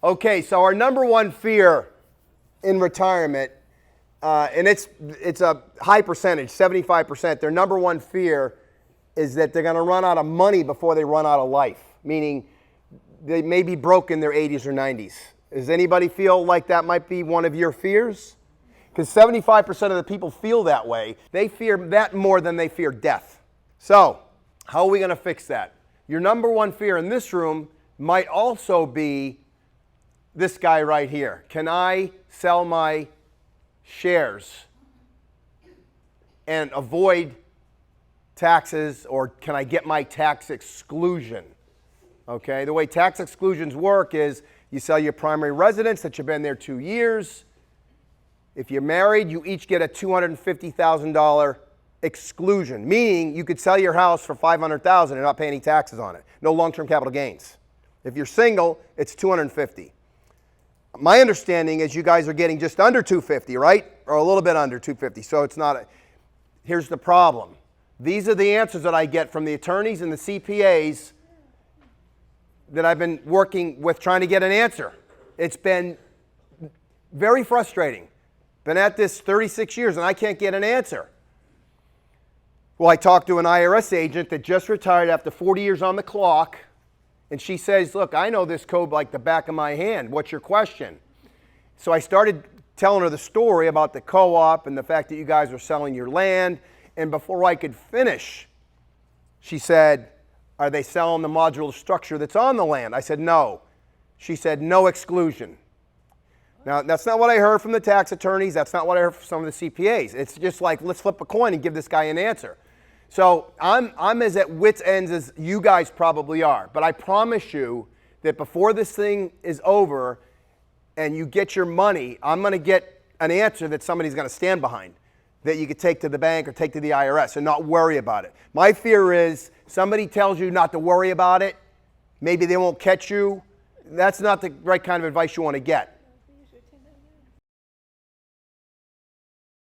Okay, so our number one fear in retirement, and it's a high percentage, 75%, their number one fear is that they're going to run out of money before they run out of life, meaning they may be broke in their 80s or 90s. Does anybody feel like that might be one of your fears? Because 75% of the people feel that way. They fear that more than they fear death. So, how are we going to fix that? Your number one fear in this room might also be this guy right here. Can I sell my shares and avoid taxes, or can I get my tax exclusion? Okay, the way tax exclusions work is you sell your primary residence that you've been there 2 years. If you're married, you each get a $250,000 exclusion, meaning you could sell your house for $500,000 and not pay any taxes on it. No long-term capital gains. If you're single, it's $250,000. My understanding is you guys are getting just under $250,000, right? Or a little bit under $250,000. So it's not here's the problem. These are the answers that I get from the attorneys and the CPAs that I've been working with trying to get an answer. It's been very frustrating. Been at this 36 years and I can't get an answer. Well, I talked to an IRS agent that just retired after 40 years on the clock, and she says, look, I know this code like the back of my hand. What's your question? So I started telling her the story about the co-op and the fact that you guys were selling your land, and before I could finish, she said, are they selling the modular structure that's on the land? I said, no. She said, no exclusion. Now, that's not what I heard from the tax attorneys. That's not what I heard from some of the CPAs. It's just like, let's flip a coin and give this guy an answer. So I'm as at wit's ends as you guys probably are. But I promise you that before this thing is over and you get your money, I'm going to get an answer that somebody's going to stand behind, that you could take to the bank or take to the IRS and not worry about it. My fear is somebody tells you not to worry about it. Maybe they won't catch you. That's not the right kind of advice you want to get.